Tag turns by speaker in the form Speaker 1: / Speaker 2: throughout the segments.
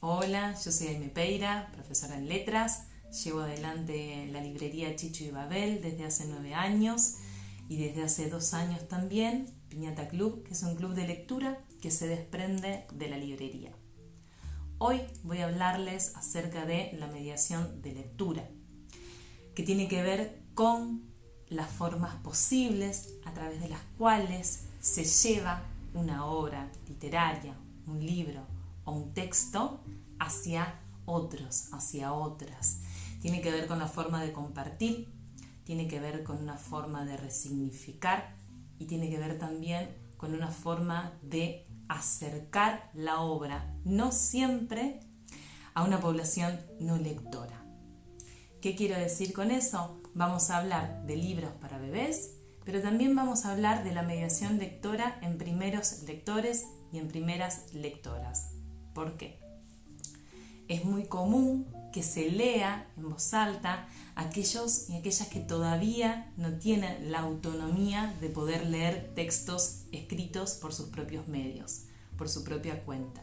Speaker 1: Hola, yo soy Aime Peira, profesora en letras. Llevo adelante la librería Chicho y Babel desde hace 9 años y desde hace 2 años también Piñata Club, que es un club de lectura que se desprende de la librería. Hoy voy a hablarles acerca de la mediación de lectura, que tiene que ver con las formas posibles a través de las cuales se lleva una obra literaria, un libro o un texto hacia otros, hacia otras. Tiene que ver con la forma de compartir, tiene que ver con una forma de resignificar y tiene que ver también con una forma de acercar la obra, no siempre a una población no lectora. ¿Qué quiero decir con eso? Vamos a hablar de libros para bebés, pero también vamos a hablar de la mediación lectora en primeros lectores y en primeras lectoras. ¿Por qué? Es muy común que se lea en voz alta a aquellos y aquellas que todavía no tienen la autonomía de poder leer textos escritos por sus propios medios, por su propia cuenta.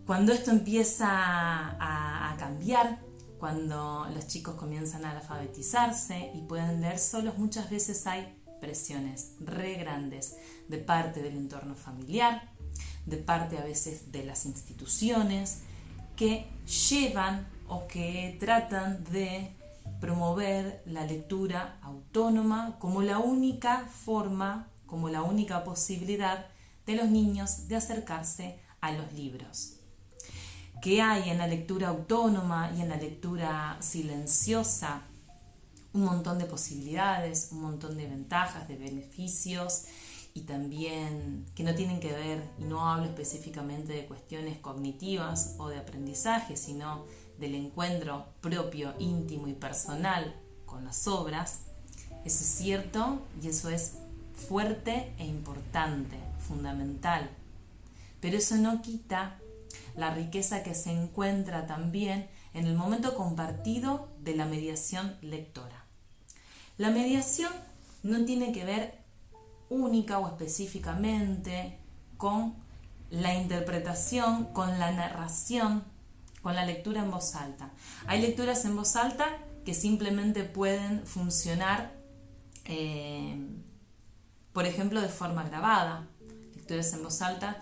Speaker 1: Cuando esto empieza a cambiar, cuando los chicos comienzan a alfabetizarse y pueden leer solos, muchas veces hay presiones re grandes de parte del entorno familiar, de parte a veces de las instituciones, que llevan o que tratan de promover la lectura autónoma como la única forma, como la única posibilidad de los niños de acercarse a los libros. ¿Qué hay en la lectura autónoma y en la lectura silenciosa? Un montón de posibilidades, un montón de ventajas, de beneficios, y también que no tienen que ver, y no hablo específicamente de cuestiones cognitivas o de aprendizaje, sino del encuentro propio, íntimo y personal con las obras. Eso es cierto y eso es fuerte e importante, fundamental. Pero eso no quita la riqueza que se encuentra también en el momento compartido de la mediación lectora. La mediación no tiene que ver única o específicamente con la interpretación, con la narración, con la lectura en voz alta. Hay lecturas en voz alta que simplemente pueden funcionar, por ejemplo, de forma grabada. Lecturas en voz alta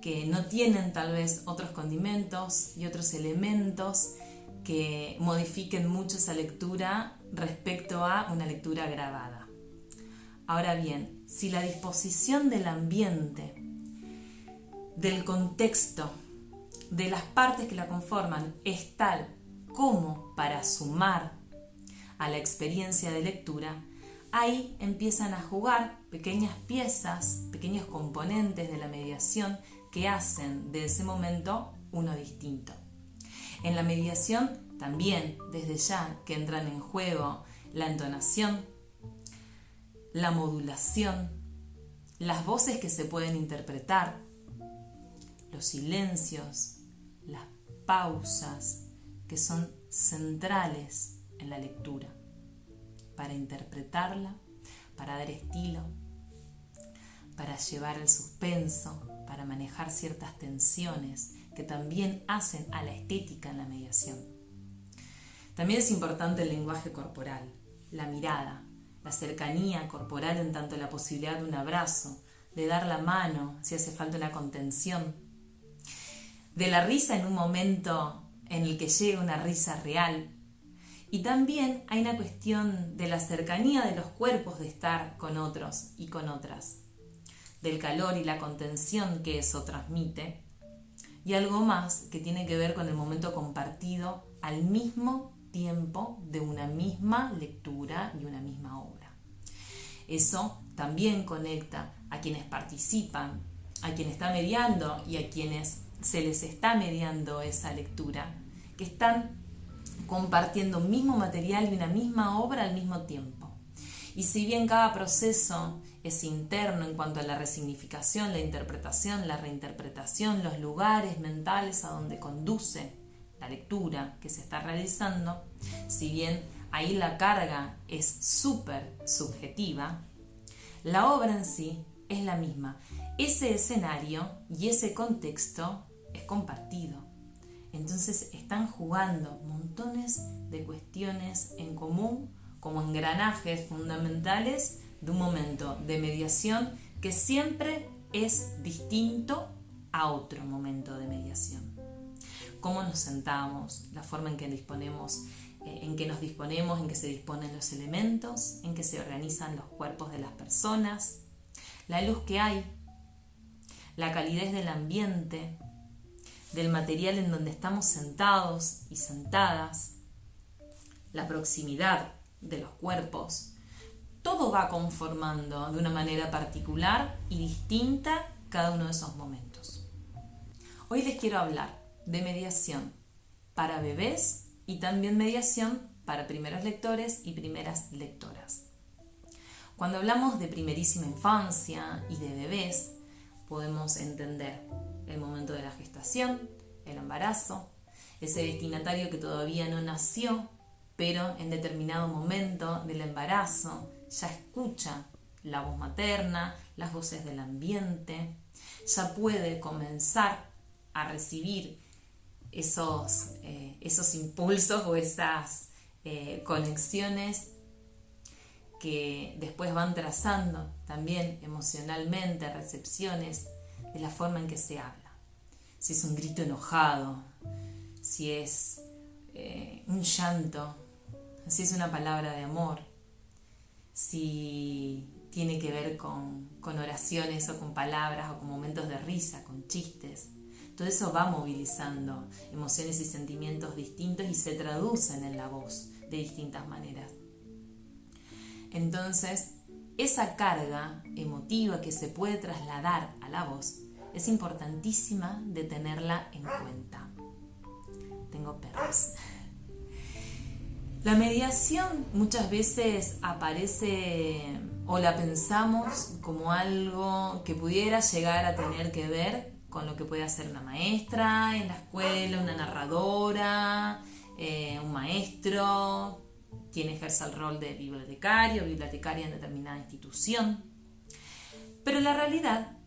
Speaker 1: que no tienen tal vez otros condimentos y otros elementos que modifiquen mucho esa lectura respecto a una lectura grabada. Ahora bien, si la disposición del ambiente, del contexto, de las partes que la conforman es tal como para sumar a la experiencia de lectura, ahí empiezan a jugar pequeñas piezas, pequeños componentes de la mediación que hacen de ese momento uno distinto. En la mediación también, desde ya, que entran en juego la entonación, la modulación, las voces que se pueden interpretar, los silencios, las pausas que son centrales en la lectura para interpretarla, para dar estilo, para llevar el suspenso, para manejar ciertas tensiones que también hacen a la estética en la mediación. También es importante el lenguaje corporal, la mirada, la cercanía corporal en tanto la posibilidad de un abrazo, de dar la mano si hace falta una contención, de la risa en un momento en el que llega una risa real. Y también hay una cuestión de la cercanía de los cuerpos de estar con otros y con otras, del calor y la contención que eso transmite, y algo más que tiene que ver con el momento compartido al mismo tiempo de una misma lectura y una misma obra. Eso también conecta a quienes participan, a quien está mediando y a quienes se les está mediando esa lectura, que están compartiendo un mismo material y una misma obra al mismo tiempo. Y si bien cada proceso es interno en cuanto a la resignificación, la interpretación, la reinterpretación, los lugares mentales a donde conduce la lectura que se está realizando, si bien ahí la carga es súper subjetiva, la obra en sí es la misma. Ese escenario y ese contexto es compartido. Entonces están jugando montones de cuestiones en común como engranajes fundamentales de un momento de mediación que siempre es distinto a otro momento de mediación. Cómo nos sentamos, la forma en que disponemos, en que nos disponemos, en que se disponen los elementos, en que se organizan los cuerpos de las personas, la luz que hay, la calidez del ambiente, del material en donde estamos sentados y sentadas, la proximidad de los cuerpos. Todo va conformando de una manera particular y distinta cada uno de esos momentos. Hoy les quiero hablar de mediación para bebés y también mediación para primeros lectores y primeras lectoras. Cuando hablamos de primerísima infancia y de bebés, podemos entender el momento de la gestación, el embarazo, ese destinatario que todavía no nació, pero en determinado momento del embarazo ya escucha la voz materna, las voces del ambiente, ya puede comenzar a recibir esos impulsos o esas conexiones que después van trazando también emocionalmente recepciones de la forma en que se habla. Si es un grito enojado, si es un llanto, si es una palabra de amor, si tiene que ver con oraciones o con palabras o con momentos de risa, con chistes. Todo eso va movilizando emociones y sentimientos distintos y se traducen en la voz de distintas maneras. Entonces, esa carga emotiva que se puede trasladar a la voz es importantísima de tenerla en cuenta. Tengo perros. La mediación muchas veces aparece o la pensamos como algo que pudiera llegar a tener que ver con lo que puede hacer una maestra en la escuela, una narradora, un maestro, quien ejerce el rol de bibliotecario o bibliotecaria en determinada institución. Pero la realidad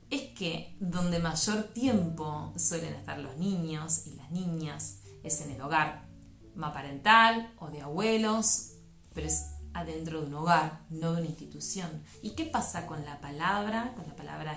Speaker 1: es que donde mayor tiempo suelen estar los niños y las niñas es en el hogar maparental o de abuelos, pero es adentro de un hogar, no de una institución. ¿Y qué pasa con la palabra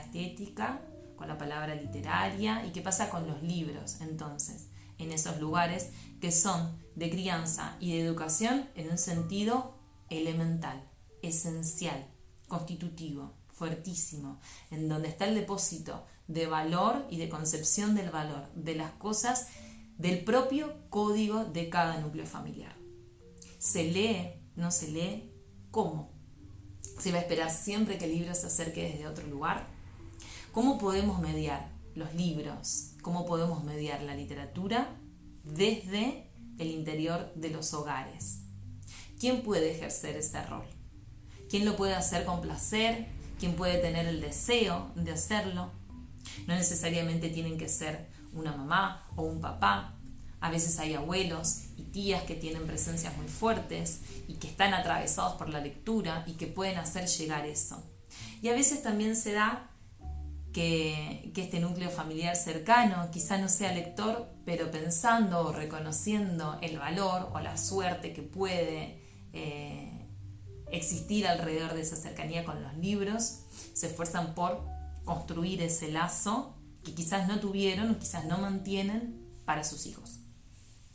Speaker 1: estética, con la palabra literaria? ¿Y qué pasa con los libros, entonces, en esos lugares que son de crianza y de educación en un sentido elemental, esencial, constitutivo, fuertísimo, en donde está el depósito de valor y de concepción del valor de las cosas del propio código de cada núcleo familiar? ¿Se lee? ¿No se lee? ¿Cómo? ¿Se va a esperar siempre que el libro se acerque desde otro lugar? ¿Cómo podemos mediar los libros? ¿Cómo podemos mediar la literatura desde el interior de los hogares? ¿Quién puede ejercer ese rol? ¿Quién lo puede hacer con placer? ¿Quién puede tener el deseo de hacerlo? No necesariamente tienen que ser una mamá o un papá. A veces hay abuelos y tías que tienen presencias muy fuertes y que están atravesados por la lectura y que pueden hacer llegar eso. Y a veces también se da que este núcleo familiar cercano quizá no sea lector, pero pensando o reconociendo el valor o la suerte que puede existir alrededor de esa cercanía con los libros, se esfuerzan por construir ese lazo que quizás no tuvieron o quizás no mantienen para sus hijos.